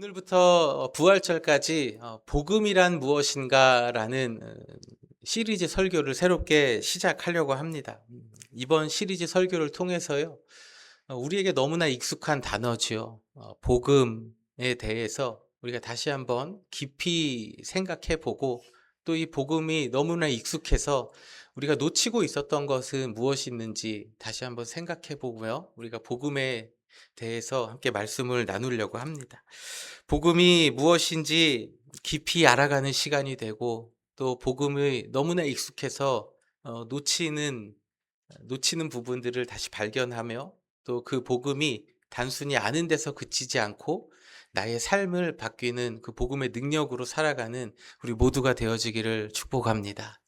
오늘부터 부활절까지 복음이란 무엇인가라는 시리즈 설교를 새롭게 시작하려고 합니다. 이번 시리즈 설교를 통해서요, 우리에게 너무나 익숙한 단어지요. 복음에 대해서 우리가 다시 한번 깊이 생각해 보고, 또 이 복음이 너무나 익숙해서 우리가 놓치고 있었던 것은 무엇이 있는지 다시 한번 생각해 보고요, 우리가 복음에 대해서 함께 말씀을 나누려고 합니다. 복음이 무엇인지 깊이 알아가는 시간이 되고, 또 복음이 너무나 익숙해서 놓치는 부분들을 다시 발견하며, 또 그 복음이 단순히 아는 데서 그치지 않고 나의 삶을 바뀌는 그 복음의 능력으로 살아가는 우리 모두가 되어지기를 축복합니다.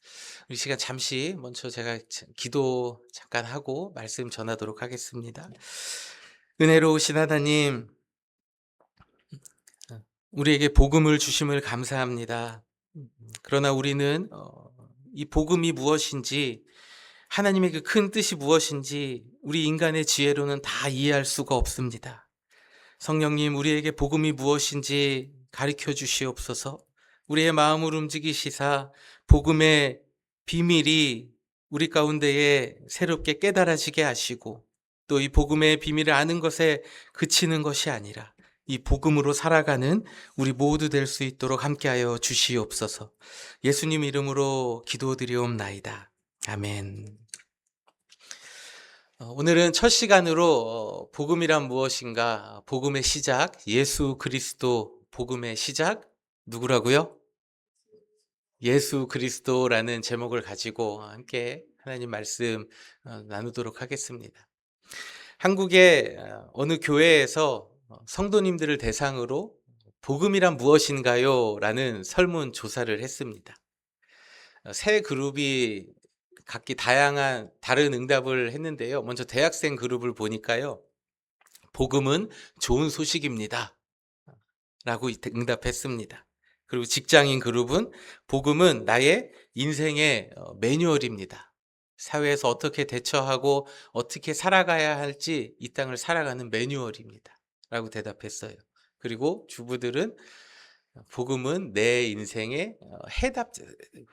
이 시간 잠시 먼저 제가 기도 잠깐 하고 말씀 전하도록 하겠습니다. 은혜로우신 하나님, 우리에게 복음을 주심을 감사합니다. 그러나 우리는 이 복음이 무엇인지, 하나님의 그 큰 뜻이 무엇인지 우리 인간의 지혜로는 다 이해할 수가 없습니다. 성령님, 우리에게 복음이 무엇인지 가르쳐 주시옵소서. 우리의 마음을 움직이시사 복음의 비밀이 우리 가운데에 새롭게 깨달아지게 하시고, 또 이 복음의 비밀을 아는 것에 그치는 것이 아니라 이 복음으로 살아가는 우리 모두 될 수 있도록 함께하여 주시옵소서. 예수님 이름으로 기도드리옵나이다. 아멘. 오늘은 첫 시간으로 복음이란 무엇인가, 복음의 시작, 예수 그리스도 복음의 시작, 누구라고요? 예수 그리스도라는 제목을 가지고 함께 하나님 말씀 나누도록 하겠습니다. 한국의 어느 교회에서 성도님들을 대상으로 복음이란 무엇인가요? 라는 설문조사를 했습니다. 세 그룹이 각기 다양한 다른 응답을 했는데요. 먼저 대학생 그룹을 보니까요, 복음은 좋은 소식입니다 라고 응답했습니다. 그리고 직장인 그룹은 복음은 나의 인생의 매뉴얼입니다. 사회에서 어떻게 대처하고 어떻게 살아가야 할지 이 땅을 살아가는 매뉴얼입니다 라고 대답했어요. 그리고 주부들은 복음은 내 인생의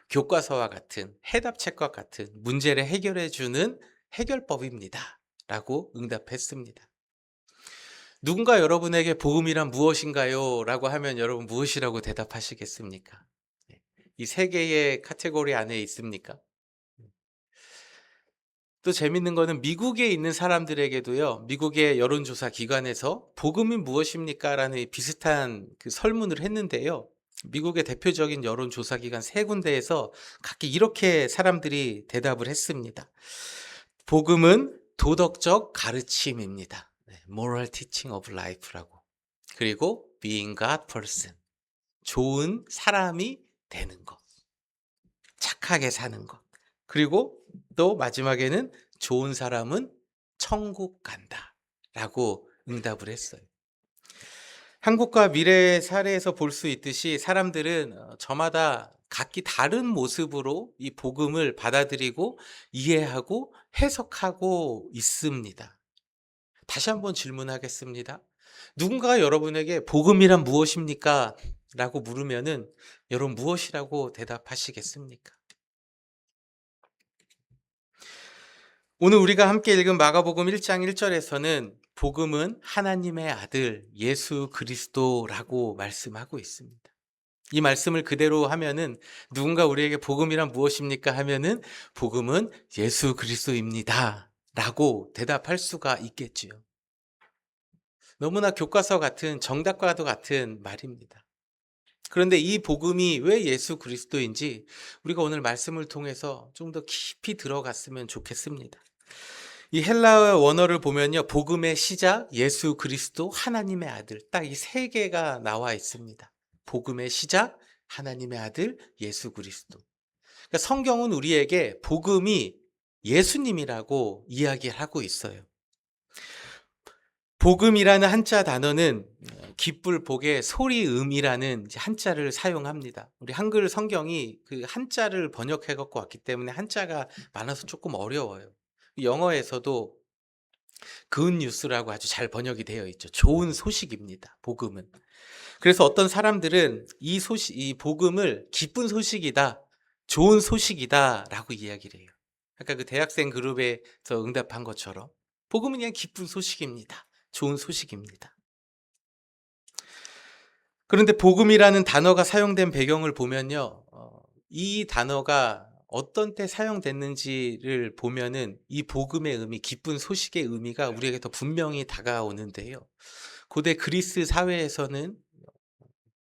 교과서와 같은, 해답책과 같은 문제를 해결해 주는 해결법입니다 라고 응답했습니다. 누군가 여러분에게 복음이란 무엇인가요? 라고 하면 여러분 무엇이라고 대답하시겠습니까? 이 세 개의 카테고리 안에 있습니까? 또 재밌는 거는 미국에 있는 사람들에게도요, 미국의 여론조사 기관에서 복음이 무엇입니까? 라는 비슷한 그 설문을 했는데요, 미국의 대표적인 여론조사 기관 세 군데에서 각기 이렇게 사람들이 대답을 했습니다. 복음은 도덕적 가르침입니다. Moral teaching of life라고. 그리고 being God person, 좋은 사람이 되는 것, 착하게 사는 것. 그리고 또 마지막에는 좋은 사람은 천국 간다 라고 응답을 했어요. 한국과 미래의 사례에서 볼 수 있듯이 사람들은 저마다 각기 다른 모습으로 이 복음을 받아들이고 이해하고 해석하고 있습니다. 다시 한번 질문하겠습니다. 누군가가 여러분에게 복음이란 무엇입니까? 라고 물으면은 여러분 무엇이라고 대답하시겠습니까? 오늘 우리가 함께 읽은 마가복음 1장 1절에서는 복음은 하나님의 아들 예수 그리스도라고 말씀하고 있습니다. 이 말씀을 그대로 하면은, 누군가 우리에게 복음이란 무엇입니까? 하면은 복음은 예수 그리스도입니다 라고 대답할 수가 있겠지요. 너무나 교과서 같은, 정답과도 같은 말입니다. 그런데 이 복음이 왜 예수 그리스도인지 우리가 오늘 말씀을 통해서 좀 더 깊이 들어갔으면 좋겠습니다. 이 헬라어 원어를 보면요, 복음의 시작, 예수 그리스도, 하나님의 아들, 딱 이 세 개가 나와 있습니다. 복음의 시작, 하나님의 아들, 예수 그리스도. 그러니까 성경은 우리에게 복음이 예수님이라고 이야기를 하고 있어요. 복음이라는 한자 단어는 기쁠 복에 소리음이라는 한자를 사용합니다. 우리 한글 성경이 그 한자를 번역해 갖고 왔기 때문에 한자가 많아서 조금 어려워요. 영어에서도 good news라고 아주 잘 번역이 되어 있죠. 좋은 소식입니다. 복음은. 그래서 어떤 사람들은 이 복음을 기쁜 소식이다, 좋은 소식이다라고 이야기를 해요. 아까 그 대학생 그룹에서 응답한 것처럼 복음은 그냥 기쁜 소식입니다. 좋은 소식입니다. 그런데 복음이라는 단어가 사용된 배경을 보면요. 이 단어가 어떤 때 사용됐는지를 보면은 이 복음의 의미, 기쁜 소식의 의미가 우리에게 더 분명히 다가오는데요. 고대 그리스 사회에서는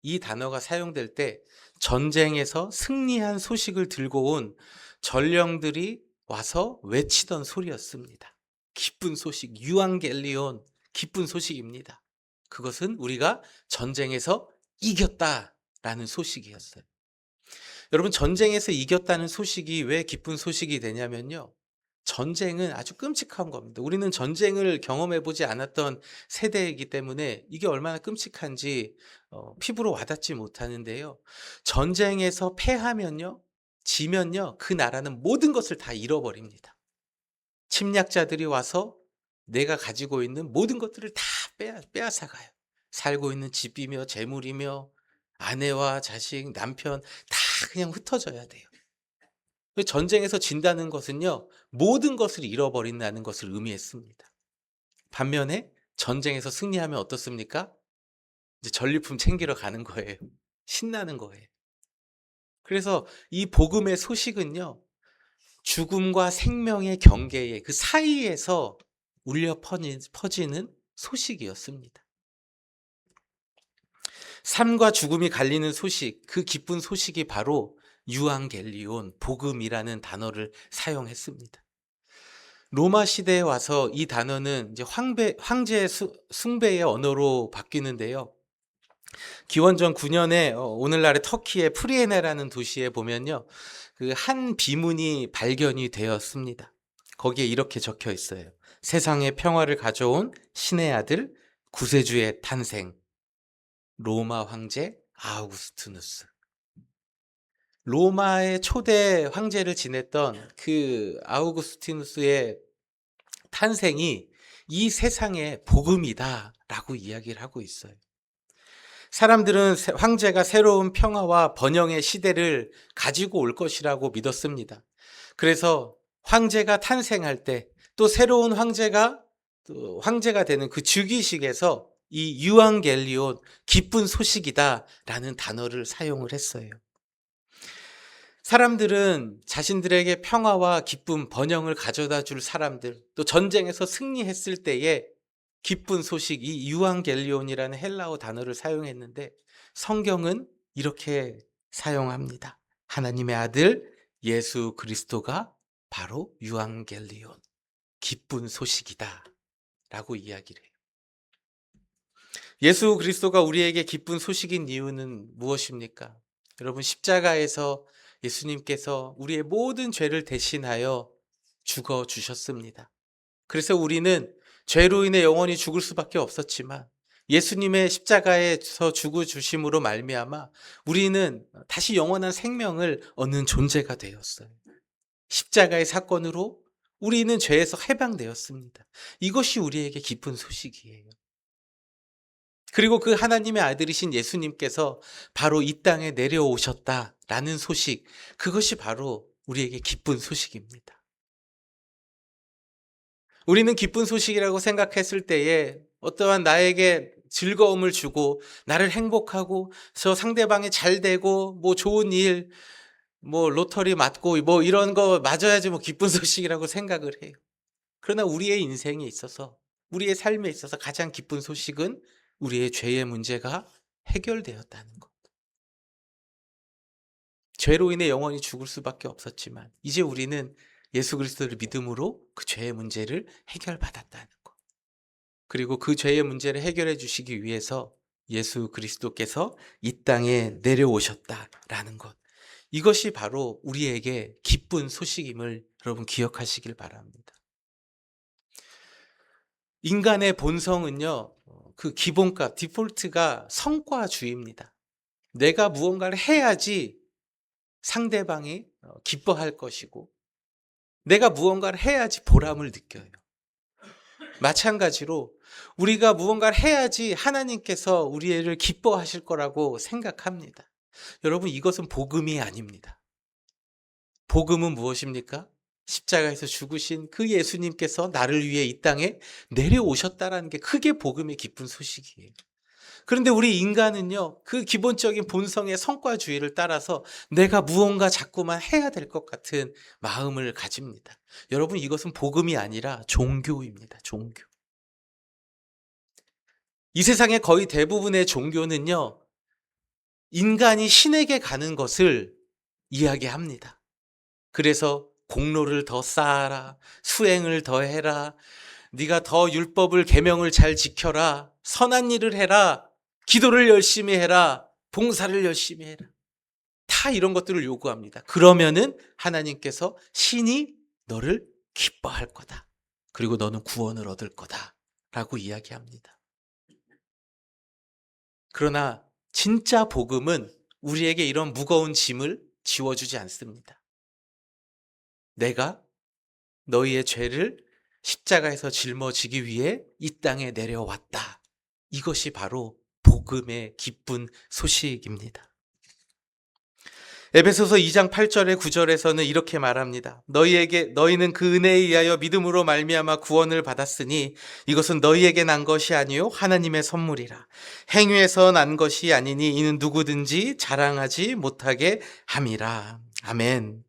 이 단어가 사용될 때 전쟁에서 승리한 소식을 들고 온 전령들이 와서 외치던 소리였습니다. 기쁜 소식, 유앙겔리온, 기쁜 소식입니다. 그것은 우리가 전쟁에서 이겼다라는 소식이었어요. 여러분, 전쟁에서 이겼다는 소식이 왜 기쁜 소식이 되냐면요. 전쟁은 아주 끔찍한 겁니다. 우리는 전쟁을 경험해 보지 않았던 세대이기 때문에 이게 얼마나 끔찍한지 피부로 와닿지 못하는데요. 전쟁에서 패하면요, 지면요, 그 나라는 모든 것을 다 잃어버립니다. 침략자들이 와서 내가 가지고 있는 모든 것들을 다 빼앗아 가요. 살고 있는 집이며 재물이며 아내와 자식, 남편 다 그냥 흩어져야 돼요. 전쟁에서 진다는 것은요, 모든 것을 잃어버린다는 것을 의미했습니다. 반면에 전쟁에서 승리하면 어떻습니까? 이제 전리품 챙기러 가는 거예요. 신나는 거예요. 그래서 이 복음의 소식은요, 죽음과 생명의 경계의 그 사이에서 울려 퍼지는 소식이었습니다. 삶과 죽음이 갈리는 소식, 그 기쁜 소식이 바로 유앙겔리온, 복음이라는 단어를 사용했습니다. 로마 시대에 와서 이 단어는 이제 황제 숭배의 언어로 바뀌는데요. 기원전 9년에 오늘날의 터키의 프리에네라는 도시에 보면요, 그 한 비문이 발견이 되었습니다. 거기에 이렇게 적혀 있어요. 세상에 평화를 가져온 신의 아들 구세주의 탄생. 로마 황제 아우구스투누스. 로마의 초대 황제를 지냈던 그 아우구스티누스의 탄생이 이 세상의 복음이다라고 이야기를 하고 있어요. 사람들은 황제가 새로운 평화와 번영의 시대를 가지고 올 것이라고 믿었습니다. 그래서 황제가 탄생할 때 또 새로운 황제가 되는 그 주기식에서 이 유앙겔리온, 기쁜 소식이다라는 단어를 사용을 했어요. 사람들은 자신들에게 평화와 기쁨, 번영을 가져다 줄 사람들, 또 전쟁에서 승리했을 때의 기쁜 소식, 이 유앙겔리온이라는 헬라어 단어를 사용했는데 성경은 이렇게 사용합니다. 하나님의 아들 예수 그리스도가 바로 유앙겔리온, 기쁜 소식이다 라고 이야기를 해요. 예수 그리스도가 우리에게 기쁜 소식인 이유는 무엇입니까? 여러분, 십자가에서 예수님께서 우리의 모든 죄를 대신하여 죽어 주셨습니다. 그래서 우리는 죄로 인해 영원히 죽을 수밖에 없었지만 예수님의 십자가에서 죽어 주심으로 말미암아 우리는 다시 영원한 생명을 얻는 존재가 되었어요. 십자가의 사건으로 우리는 죄에서 해방되었습니다. 이것이 우리에게 기쁜 소식이에요. 그리고 그 하나님의 아들이신 예수님께서 바로 이 땅에 내려오셨다라는 소식, 그것이 바로 우리에게 기쁜 소식입니다. 우리는 기쁜 소식이라고 생각했을 때에 어떠한 나에게 즐거움을 주고 나를 행복하고 저 상대방이 잘 되고 뭐 좋은 일, 뭐 로터리 맞고 뭐 이런 거 맞아야지 뭐 기쁜 소식이라고 생각을 해요. 그러나 우리의 인생에 있어서, 우리의 삶에 있어서 가장 기쁜 소식은 우리의 죄의 문제가 해결되었다는 것. 죄로 인해 영원히 죽을 수밖에 없었지만 이제 우리는 예수 그리스도를 믿음으로 그 죄의 문제를 해결받았다는 것. 그리고 그 죄의 문제를 해결해 주시기 위해서 예수 그리스도께서 이 땅에 내려오셨다라는 것. 이것이 바로 우리에게 기쁜 소식임을 여러분 기억하시길 바랍니다. 인간의 본성은요, 그 기본값, 디폴트가 성과주의입니다. 내가 무언가를 해야지 상대방이 기뻐할 것이고, 내가 무언가를 해야지 보람을 느껴요. 마찬가지로 우리가 무언가를 해야지 하나님께서 우리를 기뻐하실 거라고 생각합니다. 여러분, 이것은 복음이 아닙니다. 복음은 무엇입니까? 십자가에서 죽으신 그 예수님께서 나를 위해 이 땅에 내려오셨다라는 게 크게 복음의 기쁜 소식이에요. 그런데 우리 인간은요, 그 기본적인 본성의 성과주의를 따라서 내가 무언가 자꾸만 해야 될 것 같은 마음을 가집니다. 여러분, 이것은 복음이 아니라 종교입니다. 종교. 이 세상의 거의 대부분의 종교는요, 인간이 신에게 가는 것을 이야기합니다. 그래서 공로를 더 쌓아라, 수행을 더 해라, 네가 더 율법을 계명을 잘 지켜라, 선한 일을 해라, 기도를 열심히 해라, 봉사를 열심히 해라. 다 이런 것들을 요구합니다. 그러면은 하나님께서 신이 너를 기뻐할 거다. 그리고 너는 구원을 얻을 거다. 라고 이야기합니다. 그러나 진짜 복음은 우리에게 이런 무거운 짐을 지워주지 않습니다. 내가 너희의 죄를 십자가에서 짊어지기 위해 이 땅에 내려왔다. 이것이 바로 복음의 기쁜 소식입니다. 에베소서 2장 8절에 9절에서는 이렇게 말합니다. 너희는 그 은혜에 의하여 믿음으로 말미암아 구원을 받았으니 이것은 너희에게 난 것이 아니요 하나님의 선물이라. 행위에서 난 것이 아니니 이는 누구든지 자랑하지 못하게 함이라. 아멘.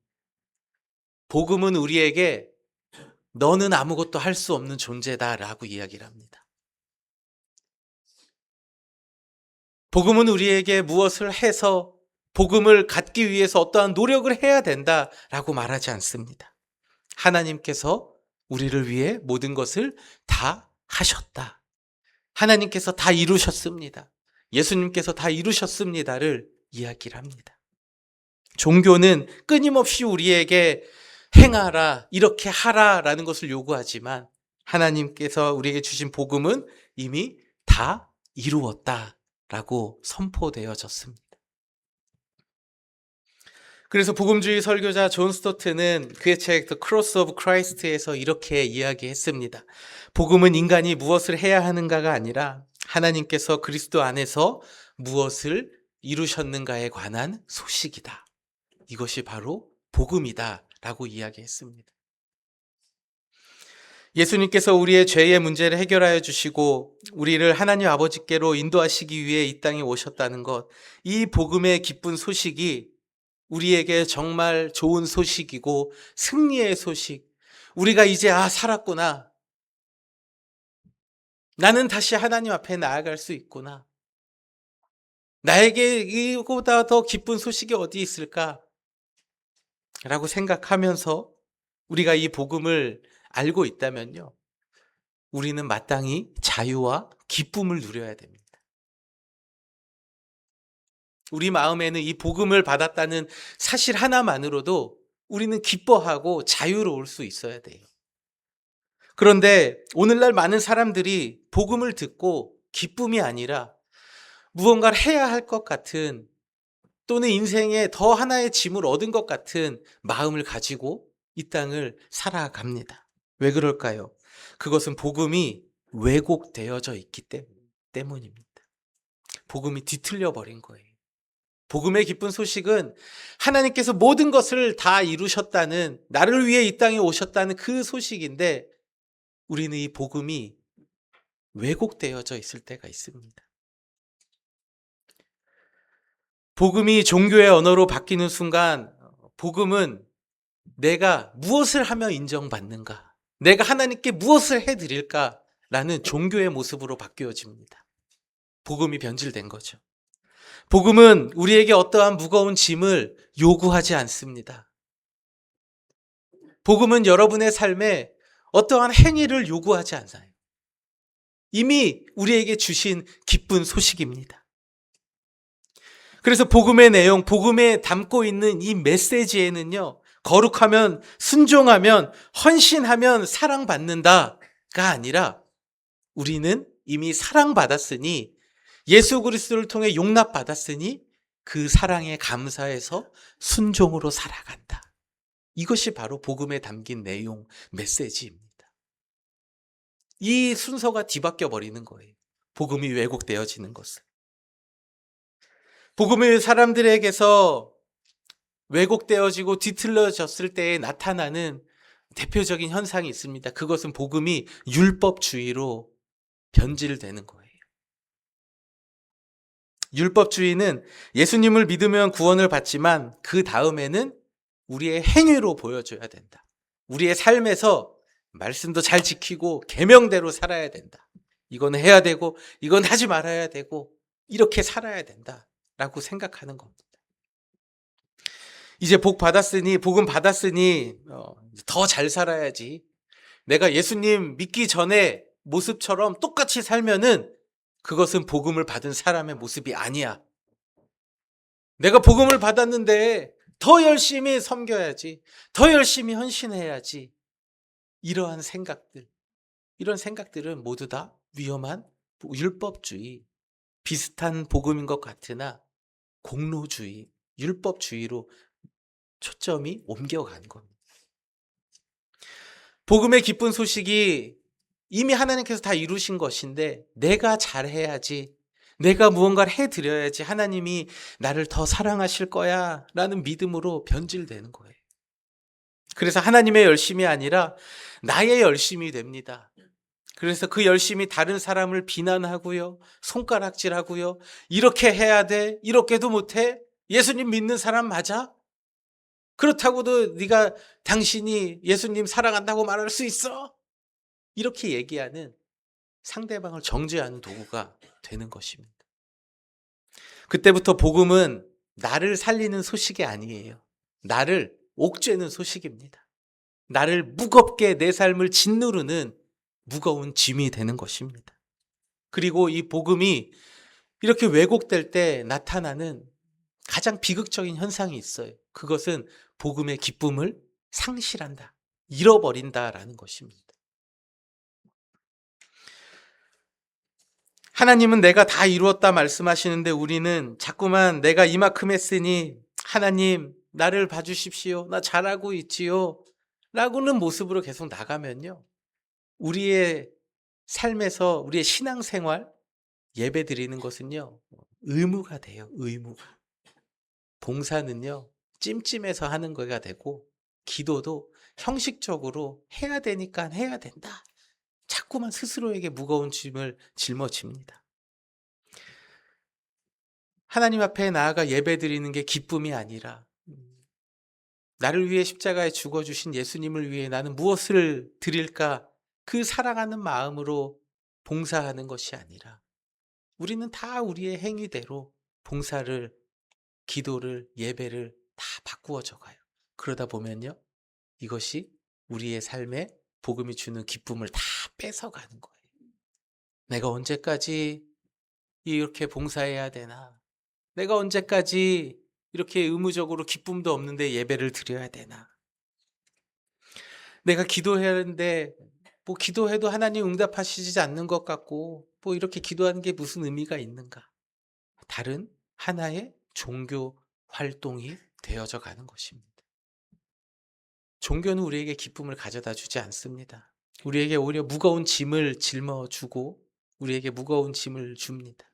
복음은 우리에게 너는 아무것도 할 수 없는 존재다라고 이야기를 합니다. 복음은 우리에게 무엇을 해서 복음을 갖기 위해서 어떠한 노력을 해야 된다라고 말하지 않습니다. 하나님께서 우리를 위해 모든 것을 다 하셨다. 하나님께서 다 이루셨습니다. 예수님께서 다 이루셨습니다를 이야기를 합니다. 종교는 끊임없이 우리에게 행하라, 이렇게 하라라는 것을 요구하지만 하나님께서 우리에게 주신 복음은 이미 다 이루었다라고 선포되어졌습니다. 그래서 복음주의 설교자 존 스토트는 그의 책 The Cross of Christ에서 이렇게 이야기했습니다. 복음은 인간이 무엇을 해야 하는가가 아니라 하나님께서 그리스도 안에서 무엇을 이루셨는가에 관한 소식이다. 이것이 바로 복음이다 라고 이야기했습니다. 예수님께서 우리의 죄의 문제를 해결하여 주시고 우리를 하나님 아버지께로 인도하시기 위해 이 땅에 오셨다는 것, 이 복음의 기쁜 소식이 우리에게 정말 좋은 소식이고 승리의 소식, 우리가 이제 살았구나, 나는 다시 하나님 앞에 나아갈 수 있구나, 나에게 이보다 더 기쁜 소식이 어디 있을까 라고 생각하면서 우리가 이 복음을 알고 있다면요, 우리는 마땅히 자유와 기쁨을 누려야 됩니다. 우리 마음에는 이 복음을 받았다는 사실 하나만으로도 우리는 기뻐하고 자유로울 수 있어야 돼요. 그런데 오늘날 많은 사람들이 복음을 듣고 기쁨이 아니라 무언가를 해야 할 것 같은, 또는 인생에 더 하나의 짐을 얻은 것 같은 마음을 가지고 이 땅을 살아갑니다. 왜 그럴까요? 그것은 복음이 왜곡되어져 있기 때문입니다. 복음이 뒤틀려 버린 거예요. 복음의 기쁜 소식은 하나님께서 모든 것을 다 이루셨다는, 나를 위해 이 땅에 오셨다는 그 소식인데 우리는 이 복음이 왜곡되어져 있을 때가 있습니다. 복음이 종교의 언어로 바뀌는 순간 복음은 내가 무엇을 하며 인정받는가, 내가 하나님께 무엇을 해드릴까 라는 종교의 모습으로 바뀌어집니다. 복음이 변질된 거죠. 복음은 우리에게 어떠한 무거운 짐을 요구하지 않습니다. 복음은 여러분의 삶에 어떠한 행위를 요구하지 않아요. 이미 우리에게 주신 기쁜 소식입니다. 그래서 복음의 내용, 복음에 담고 있는 이 메시지에는요, 거룩하면, 순종하면, 헌신하면 사랑받는다가 아니라 우리는 이미 사랑받았으니, 예수 그리스도를 통해 용납받았으니 그 사랑에 감사해서 순종으로 살아간다. 이것이 바로 복음에 담긴 내용, 메시지입니다. 이 순서가 뒤바뀌어 버리는 거예요. 복음이 왜곡되어지는 것은. 복음이 사람들에게서 왜곡되어지고 뒤틀려졌을 때에 나타나는 대표적인 현상이 있습니다. 그것은 복음이 율법주의로 변질되는 거예요. 율법주의는 예수님을 믿으면 구원을 받지만 그 다음에는 우리의 행위로 보여줘야 된다. 우리의 삶에서 말씀도 잘 지키고 계명대로 살아야 된다. 이건 해야 되고 이건 하지 말아야 되고 이렇게 살아야 된다라고 생각하는 겁니다. 이제 복음 받았으니 더 잘 살아야지. 내가 예수님 믿기 전에 모습처럼 똑같이 살면은 그것은 복음을 받은 사람의 모습이 아니야. 내가 복음을 받았는데 더 열심히 섬겨야지. 더 열심히 헌신해야지. 이러한 생각들. 이런 생각들은 모두 다 위험한 율법주의, 비슷한 복음인 것 같으나 공로주의, 율법주의로 초점이 옮겨간 겁니다. 복음의 기쁜 소식이 이미 하나님께서 다 이루신 것인데 내가 잘해야지, 내가 무언가를 해드려야지 하나님이 나를 더 사랑하실 거야 라는 믿음으로 변질되는 거예요. 그래서 하나님의 열심이 아니라 나의 열심이 됩니다. 그래서 그 열심이 다른 사람을 비난하고요, 손가락질하고요, 이렇게 해야 돼, 이렇게도 못해, 예수님 믿는 사람 맞아? 그렇다고도 당신이 예수님 사랑한다고 말할 수 있어? 이렇게 얘기하는 상대방을 정죄하는 도구가 되는 것입니다. 그때부터 복음은 나를 살리는 소식이 아니에요. 나를 옥죄는 소식입니다. 나를 무겁게 내 삶을 짓누르는 무거운 짐이 되는 것입니다. 그리고 이 복음이 이렇게 왜곡될 때 나타나는 가장 비극적인 현상이 있어요. 그것은 복음의 기쁨을 상실한다, 잃어버린다라는 것입니다. 하나님은 내가 다 이루었다 말씀하시는데 우리는 자꾸만 내가 이만큼 했으니 하나님 나를 봐주십시오, 나 잘하고 있지요 라고는 모습으로 계속 나가면요, 우리의 삶에서 우리의 신앙생활, 예배 드리는 것은요 의무가 돼요. 의무가. 봉사는요 찜찜해서 하는 거가 되고, 기도도 형식적으로 해야 되니까 해야 된다, 자꾸만 스스로에게 무거운 짐을 짊어집니다. 하나님 앞에 나아가 예배 드리는 게 기쁨이 아니라 나를 위해 십자가에 죽어주신 예수님을 위해 나는 무엇을 드릴까, 그 사랑하는 마음으로 봉사하는 것이 아니라 우리는 다 우리의 행위대로 봉사를, 기도를, 예배를 다 바꾸어져 가요. 그러다 보면요 이것이 우리의 삶에 복음이 주는 기쁨을 다 뺏어가는 거예요. 내가 언제까지 이렇게 봉사해야 되나? 내가 언제까지 이렇게 의무적으로 기쁨도 없는데 예배를 드려야 되나? 내가 기도해야 하는데 뭐 기도해도 하나님 응답하시지 않는 것 같고, 뭐 이렇게 기도하는 게 무슨 의미가 있는가? 다른 하나의 종교 활동이 되어져 가는 것입니다. 종교는 우리에게 기쁨을 가져다 주지 않습니다. 우리에게 오히려 무거운 짐을 짊어주고 우리에게 무거운 짐을 줍니다.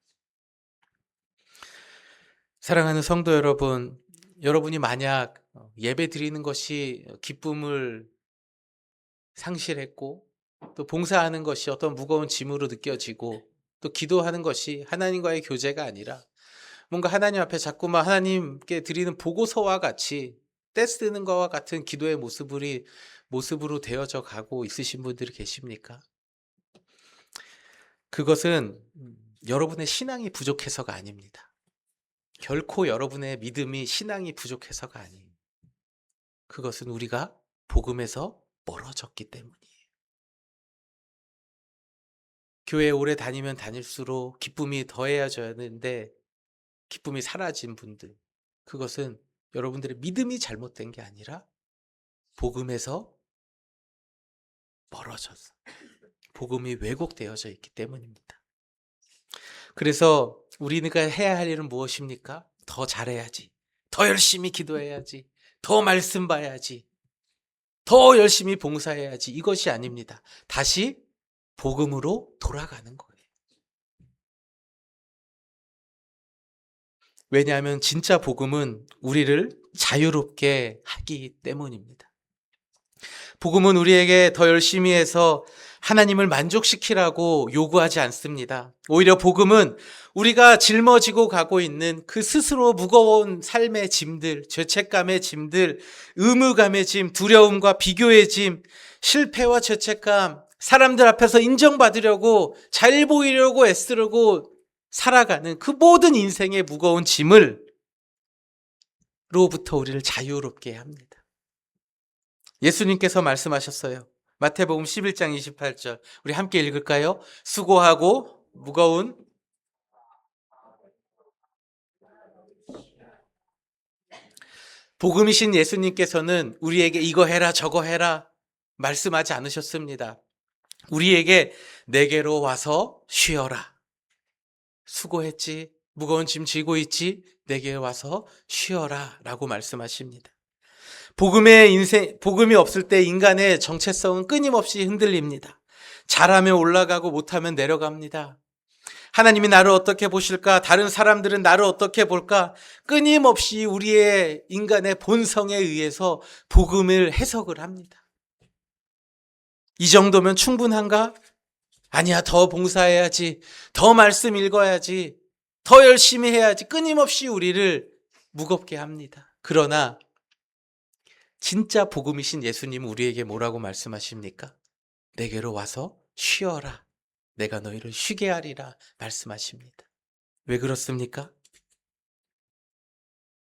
사랑하는 성도 여러분, 여러분이 만약 예배 드리는 것이 기쁨을 상실했고, 또 봉사하는 것이 어떤 무거운 짐으로 느껴지고, 또 기도하는 것이 하나님과의 교제가 아니라 뭔가 하나님 앞에 자꾸만 하나님께 드리는 보고서와 같이 떼쓰는 것과 같은 기도의 모습으로 되어져 가고 있으신 분들이 계십니까? 그것은 여러분의 신앙이 부족해서가 아닙니다. 결코 여러분의 믿음이, 신앙이 부족해서가 아니에요. 그것은 우리가 복음에서 멀어졌기 때문이에요. 교회에 오래 다니면 다닐수록 기쁨이 더해져야 하는데 기쁨이 사라진 분들, 그것은 여러분들의 믿음이 잘못된 게 아니라 복음에서 멀어져서, 복음이 왜곡되어져 있기 때문입니다. 그래서 우리가 해야 할 일은 무엇입니까? 더 잘해야지, 더 열심히 기도해야지, 더 말씀 봐야지, 더 열심히 봉사해야지, 이것이 아닙니다. 다시 복음으로 돌아가는 거예요. 왜냐하면 진짜 복음은 우리를 자유롭게 하기 때문입니다. 복음은 우리에게 더 열심히 해서 하나님을 만족시키라고 요구하지 않습니다. 오히려 복음은 우리가 짊어지고 가고 있는 그 스스로 무거운 삶의 짐들, 죄책감의 짐들, 의무감의 짐, 두려움과 비교의 짐, 실패와 죄책감, 사람들 앞에서 인정받으려고 잘 보이려고 애쓰려고 살아가는 그 모든 인생의 무거운 짐을 로부터 우리를 자유롭게 합니다. 예수님께서 말씀하셨어요. 마태복음 11장 28절. 우리 함께 읽을까요? 수고하고 무거운 복음이신 예수님께서는 우리에게 이거 해라 저거 해라 말씀하지 않으셨습니다. 우리에게 내게로 와서 쉬어라. 수고했지, 무거운 짐 지고 있지, 내게 와서 쉬어라 라고 말씀하십니다. 복음이 없을 때 인간의 정체성은 끊임없이 흔들립니다. 잘하면 올라가고 못하면 내려갑니다. 하나님이 나를 어떻게 보실까? 다른 사람들은 나를 어떻게 볼까? 끊임없이 우리의 인간의 본성에 의해서 복음을 해석을 합니다. 이 정도면 충분한가? 아니야, 더 봉사해야지, 더 말씀 읽어야지, 더 열심히 해야지. 끊임없이 우리를 무겁게 합니다. 그러나 진짜 복음이신 예수님은 우리에게 뭐라고 말씀하십니까? 내게로 와서 쉬어라. 내가 너희를 쉬게 하리라 말씀하십니다. 왜 그렇습니까?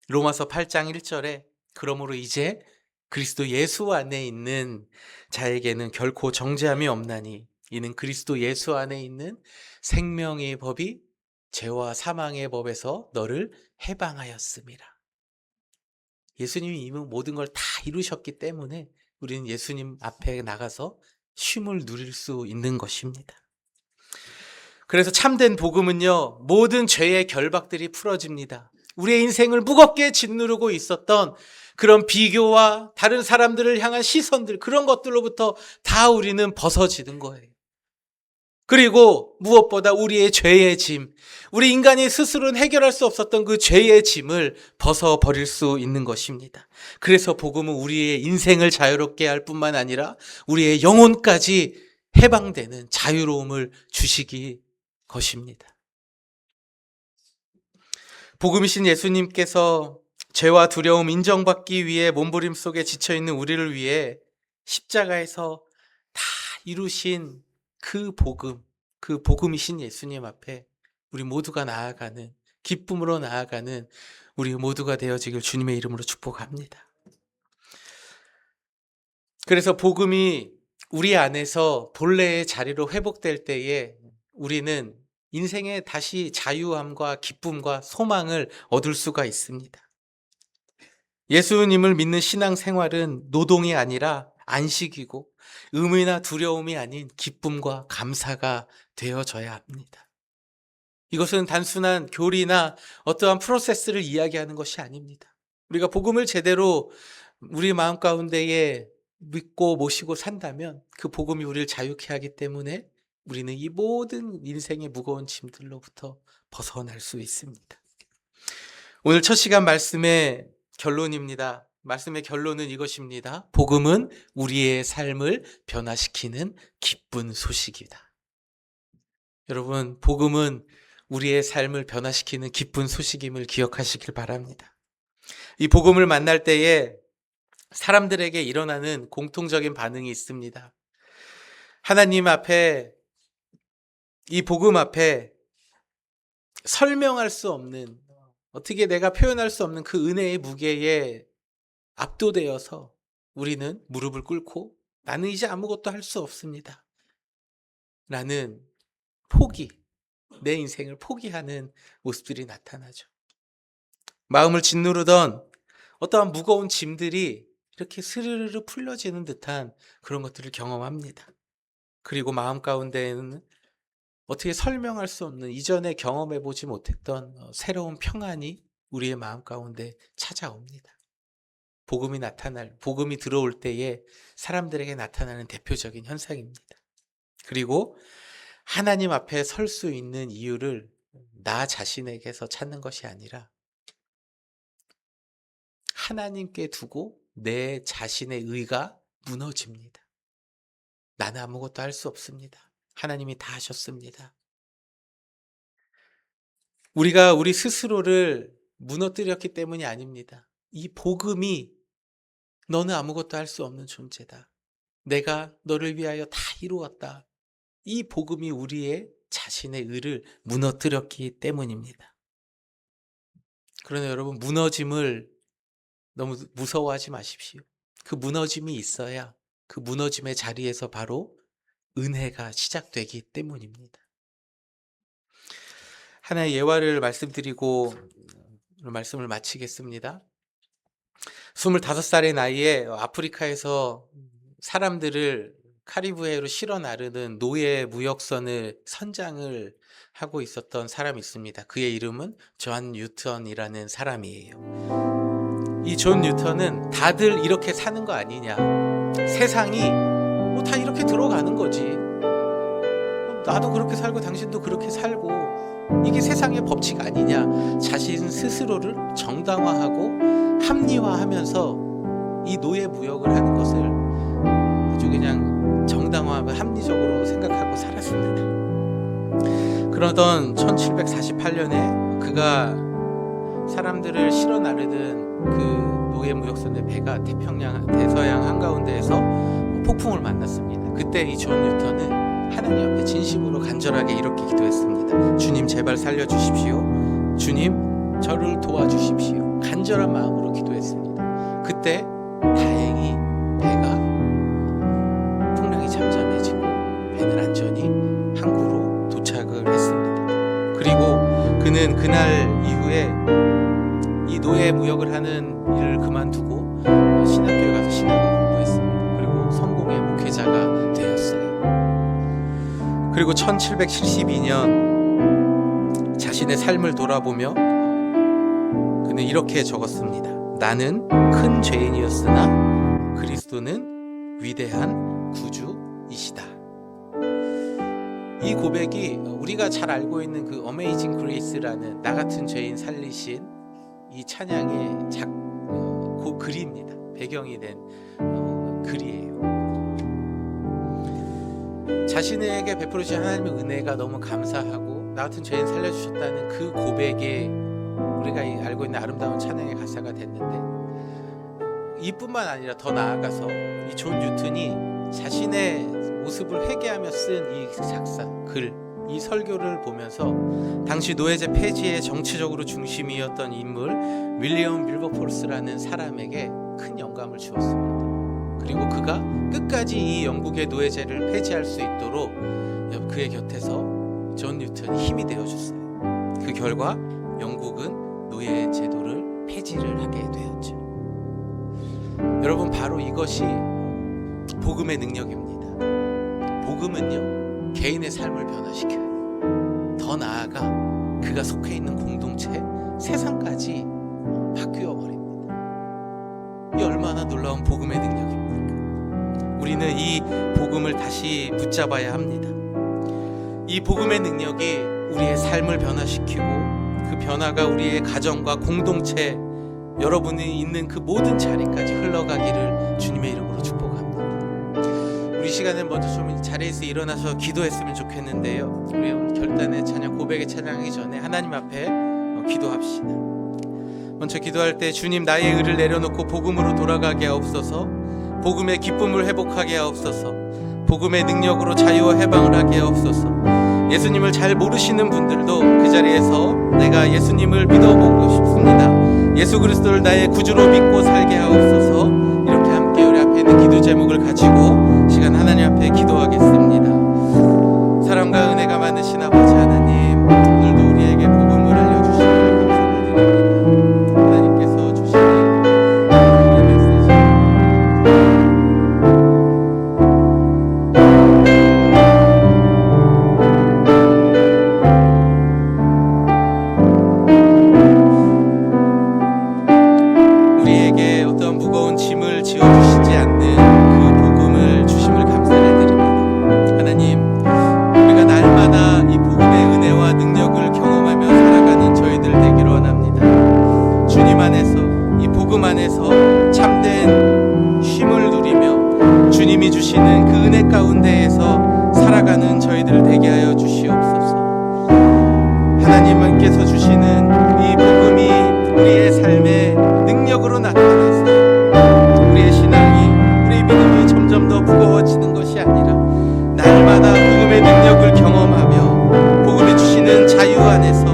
로마서 8장 1절에 그러므로 이제 그리스도 예수 안에 있는 자에게는 결코 정죄함이 없나니 이는 그리스도 예수 안에 있는 생명의 법이 죄와 사망의 법에서 너를 해방하였음이라. 예수님이 이미 모든 걸 다 이루셨기 때문에 우리는 예수님 앞에 나가서 쉼을 누릴 수 있는 것입니다. 그래서 참된 복음은요, 모든 죄의 결박들이 풀어집니다. 우리의 인생을 무겁게 짓누르고 있었던 그런 비교와 다른 사람들을 향한 시선들, 그런 것들로부터 다 우리는 벗어지는 거예요. 그리고 무엇보다 우리의 죄의 짐, 우리 인간이 스스로는 해결할 수 없었던 그 죄의 짐을 벗어버릴 수 있는 것입니다. 그래서 복음은 우리의 인생을 자유롭게 할 뿐만 아니라 우리의 영혼까지 해방되는 자유로움을 주시기 것입니다. 복음이신 예수님께서 죄와 두려움 인정받기 위해 몸부림 속에 지쳐있는 우리를 위해 십자가에서 다 이루신 그 복음이신 예수님 앞에 우리 모두가 나아가는, 기쁨으로 나아가는 우리 모두가 되어지길 주님의 이름으로 축복합니다. 그래서 복음이 우리 안에서 본래의 자리로 회복될 때에 우리는 인생에 다시 자유함과 기쁨과 소망을 얻을 수가 있습니다. 예수님을 믿는 신앙생활은 노동이 아니라 안식이고 의무나 두려움이 아닌 기쁨과 감사가 되어져야 합니다. 이것은 단순한 교리나 어떠한 프로세스를 이야기하는 것이 아닙니다. 우리가 복음을 제대로 우리 마음 가운데에 믿고 모시고 산다면 그 복음이 우리를 자유케 하기 때문에 우리는 이 모든 인생의 무거운 짐들로부터 벗어날 수 있습니다. 오늘 첫 시간 말씀의 결론입니다. 말씀의 결론은 이것입니다. 복음은 우리의 삶을 변화시키는 기쁜 소식이다. 여러분, 복음은 우리의 삶을 변화시키는 기쁜 소식임을 기억하시길 바랍니다. 이 복음을 만날 때에 사람들에게 일어나는 공통적인 반응이 있습니다. 하나님 앞에, 이 복음 앞에 설명할 수 없는, 어떻게 내가 표현할 수 없는 그 은혜의 무게에 압도되어서 우리는 무릎을 꿇고 나는 이제 아무것도 할 수 없습니다 라는 포기, 내 인생을 포기하는 모습들이 나타나죠. 마음을 짓누르던 어떠한 무거운 짐들이 이렇게 스르르르 풀려지는 듯한 그런 것들을 경험합니다. 그리고 마음 가운데에는 어떻게 설명할 수 없는, 이전에 경험해보지 못했던 새로운 평안이 우리의 마음 가운데 찾아옵니다. 복음이 들어올 때에 사람들에게 나타나는 대표적인 현상입니다. 그리고 하나님 앞에 설 수 있는 이유를 나 자신에게서 찾는 것이 아니라 하나님께 두고 내 자신의 의가 무너집니다. 나는 아무것도 할 수 없습니다. 하나님이 다 하셨습니다. 우리가 우리 스스로를 무너뜨렸기 때문이 아닙니다. 이 복음이 너는 아무것도 할 수 없는 존재다. 내가 너를 위하여 다 이루었다. 이 복음이 우리의 자신의 의를 무너뜨렸기 때문입니다. 그러나 여러분, 무너짐을 너무 무서워하지 마십시오. 그 무너짐이 있어야 그 무너짐의 자리에서 바로 은혜가 시작되기 때문입니다. 하나의 예화를 말씀드리고 말씀을 마치겠습니다. 25살의 나이에 아프리카에서 사람들을 카리브해로 실어 나르는 노예 무역선을 선장을 하고 있었던 사람이 있습니다. 그의 이름은 존 뉴턴이라는 사람이에요. 이 존 뉴턴은 다들 이렇게 사는 거 아니냐, 세상이 뭐 다 이렇게 들어가는 거지, 나도 그렇게 살고 당신도 그렇게 살고 이게 세상의 법칙 아니냐, 자신 스스로를 정당화하고 합리화하면서 이 노예 무역을 하는 것을 아주 그냥 정당화하고 합리적으로 생각하고 살았습니다. 그러던 1748년에 그가 사람들을 실어 나르던 그 노예 무역선의 배가 대서양 한가운데에서 폭풍을 만났습니다. 그때 이 존 뉴턴은 하나님 앞에 진심으로 간절하게 이렇게 기도했습니다. 주님, 제발 살려주십시오. 주님, 저를 도와주십시오. 간절한 마음으로 기도했습니다. 그때 다행히 배가 풍랑이 잠잠해지고 배는 안전히 항구로 도착을 했습니다. 그리고 그는 그날 이후에 이 노예 무역을 하는 일을 그만두고 신학교에 가서 신학을 공부했습니다. 그리고 성공의 목회자가 되었어요. 그리고 1772년 자신의 삶을 돌아보며 그는 이렇게 적었습니다. 나는 큰 죄인이었으나 그리스도는 위대한 구주이시다. 이 고백이 우리가 잘 알고 있는 그 어메이징 그레이스라는 나 같은 죄인 살리신 이 찬양의 글입니다. 배경이 된 글이에요. 자신에게 베풀어주신 하나님의 은혜가 너무 감사하고 나 같은 죄인 살려주셨다는 그 고백에 우리가 알고 있는 아름다운 찬양의 가사가 됐는데, 이뿐만 아니라 더 나아가서 이 존 뉴턴이 자신의 모습을 회개하며 쓴 이 작사, 글, 이 설교를 보면서 당시 노예제 폐지의 정치적으로 중심이었던 인물 윌리엄 밀버포스라는 사람에게 큰 영감을 주었습니다. 그리고 그가 끝까지 이 영국의 노예제를 폐지할 수 있도록 그의 곁에서 존 뉴턴이 힘이 되어줬어요. 그 결과 영국은 노예 제도를 폐지를 하게 되었죠. 여러분, 바로 이것이 복음의 능력입니다. 복음은요, 개인의 삶을 변화시켜요. 더 나아가 그가 속해 있는 공동체, 세상까지 바뀌어 버립니다. 이 얼마나 놀라운 복음의 능력입니까? 우리는 이 복음을 다시 붙잡아야 합니다. 이 복음의 능력이 우리의 삶을 변화시키고 그 변화가 우리의 가정과 공동체, 여러분이 있는 그 모든 자리까지 흘러가기를 주님의 이름으로 축복합니다. 우리 시간에 먼저 좀 자리에서 일어나서 기도했으면 좋겠는데요. 우리 오늘 결단의 찬양, 고백의 찬양하기 전에 하나님 앞에 기도합시다. 먼저 기도할 때 주님, 나의 의를 내려놓고 복음으로 돌아가게 하옵소서. 복음의 기쁨을 회복하게 하옵소서. 복음의 능력으로 자유와 해방을 하게 하옵소서. 예수님을 잘 모르시는 분들도 그 자리에서 내가 예수님을 믿어보고 싶습니다, 예수 그리스도를 나의 구주로 믿고 살게 하옵소서. 이렇게 함께 우리 앞에 있는 기도 제목을 가지고 시간 하나님 앞에 기도하겠습니다. 사랑과 은혜가 많으신 아버지 하나님, 오늘도 우리에게 복음을 알려주시고 감사를 드립니다. 하나님께서 주시는 우리의 메시지, 우리에게 어떤 무거운 짐을 지어주시지 않는 그 복음을 주심을 감사를 드립니다. 안에서, 이 복음 안에서 참된 쉼을 누리며 주님이 주시는 그 은혜 가운데에서 살아가는 저희들 되게 하여 주시옵소서. 하나님께서 주시는 이 복음이 우리의 삶의 능력으로 나타나서 우리의 신앙이, 우리의 믿음이 점점 더 무거워지는 것이 아니라 날마다 복음의 능력을 경험하며 복음이 주시는 자유 안에서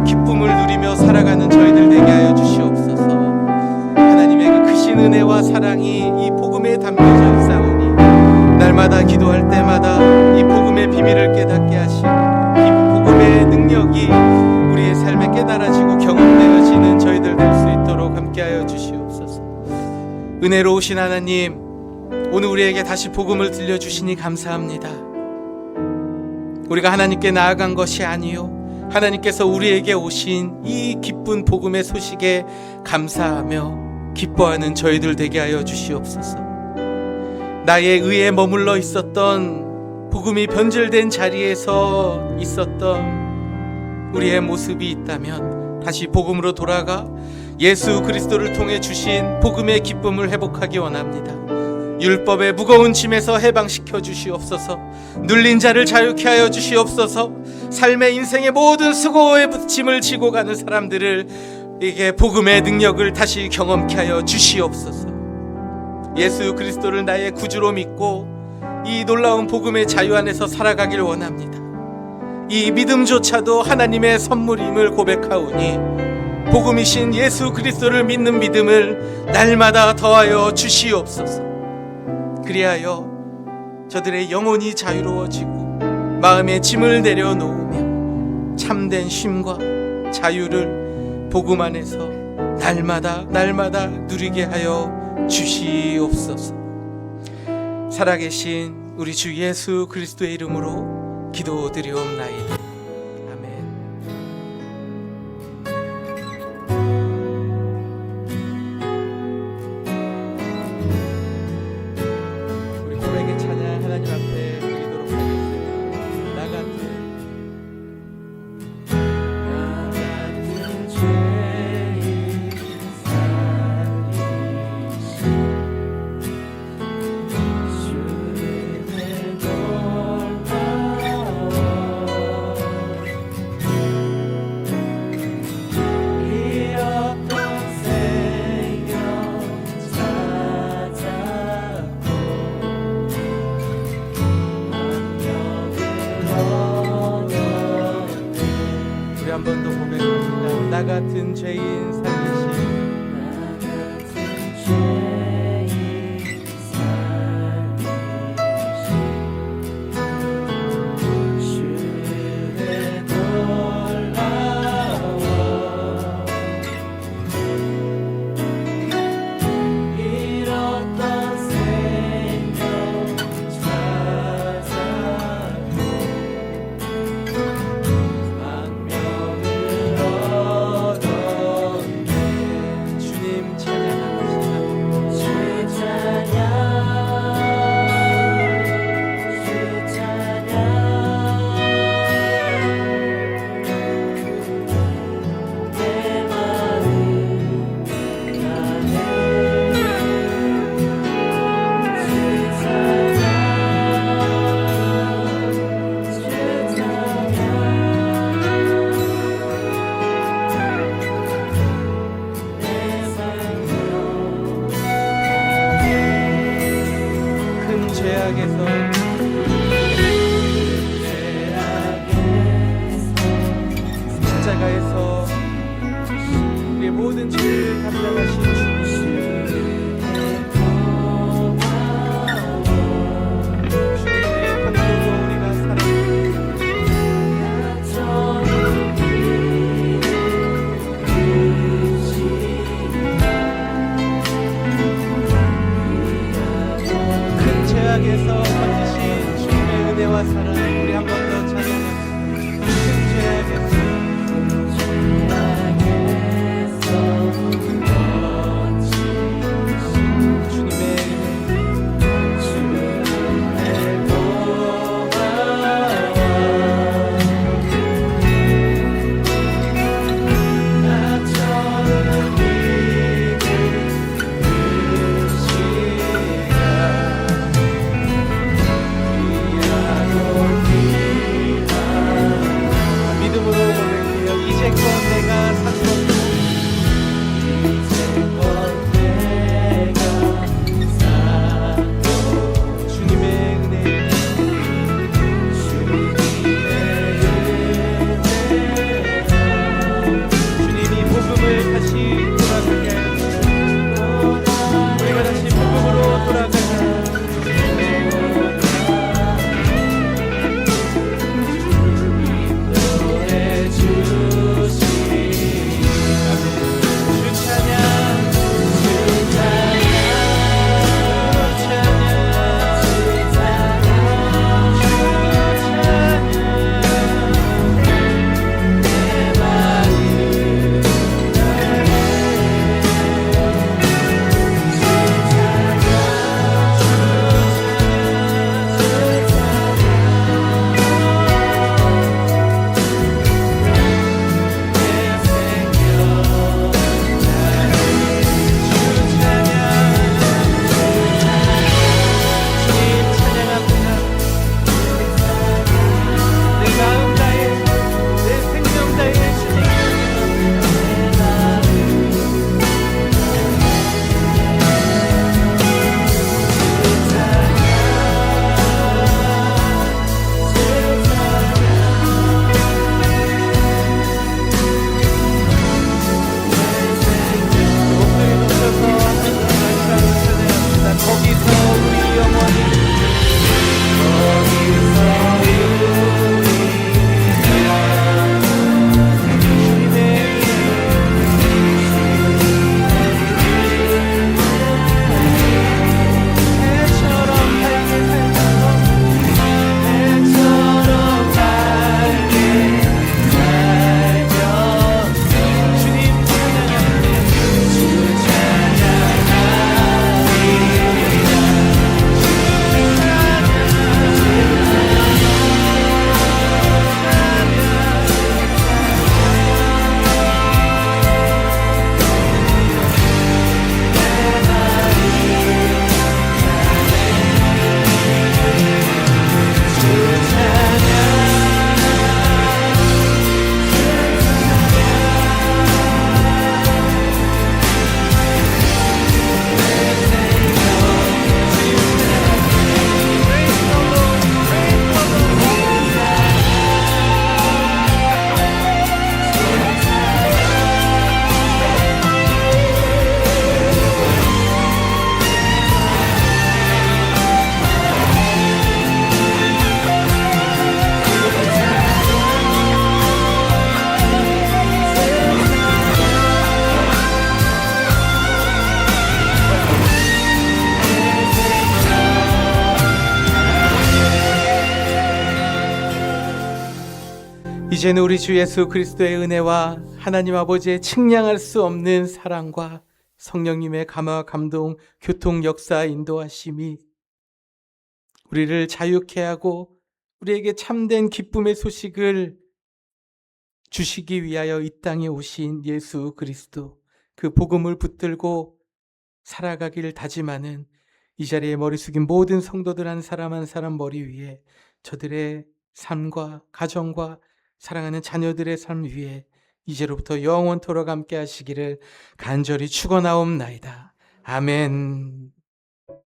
기쁨을 누리며 살아가는 저희들 되게 하여 주시옵소서. 하나님의 그 크신 은혜와 사랑이 이 복음에 담겨져 있사오니 날마다 기도할 때마다 이 복음의 비밀을 깨닫게 하시고 이 복음의 능력이 우리의 삶에 깨달아지고 경험되어지는 저희들 될 수 있도록 함께하여 주시옵소서. 은혜로우신 하나님, 오늘 우리에게 다시 복음을 들려주시니 감사합니다. 우리가 하나님께 나아간 것이 아니요 하나님께서 우리에게 오신 이 기쁜 복음의 소식에 감사하며 기뻐하는 저희들 되게 하여 주시옵소서. 나의 의에 머물러 있었던, 복음이 변질된 자리에서 있었던 우리의 모습이 있다면 다시 복음으로 돌아가 예수 그리스도를 통해 주신 복음의 기쁨을 회복하기 원합니다. 율법의 무거운 짐에서 해방시켜 주시옵소서. 눌린 자를 자유케 하여 주시옵소서. 삶의 인생의 모든 수고의 짐을 지고 가는 사람들을 이게 복음의 능력을 다시 경험케 하여 주시옵소서. 예수 그리스도를 나의 구주로 믿고 이 놀라운 복음의 자유 안에서 살아가길 원합니다. 이 믿음조차도 하나님의 선물임을 고백하오니 복음이신 예수 그리스도를 믿는 믿음을 날마다 더하여 주시옵소서. 그리하여 저들의 영혼이 자유로워지고 마음의 짐을 내려놓으며 참된 쉼과 자유를 복음 안에서 날마다 누리게 하여 주시옵소서. 살아계신 우리 주 예수 그리스도의 이름으로 기도드리옵나이다. 아멘. 우리 고백의 찬양 하나님 앞에 드리도록 하겠습니다. 나 같은 죄인 한 번 더 고백합니다. 나 같은 죄인 살리신 주님 찬양합니다. 이제는 우리 주 예수 그리스도의 은혜와 하나님 아버지의 측량할 수 없는 사랑과 성령님의 감화 감동 교통 역사 인도하심이 우리를 자유케 하고 우리에게 참된 기쁨의 소식을 주시기 위하여 이 땅에 오신 예수 그리스도, 그 복음을 붙들고 살아가기를 다짐하는 이 자리에 머리 숙인 모든 성도들 한 사람 한 사람 머리 위에 저들의 삶과 가정과 사랑하는 자녀들의 삶 위에 이제로부터 영원토록 함께 하시기를 간절히 축원하옵나이다. 아멘.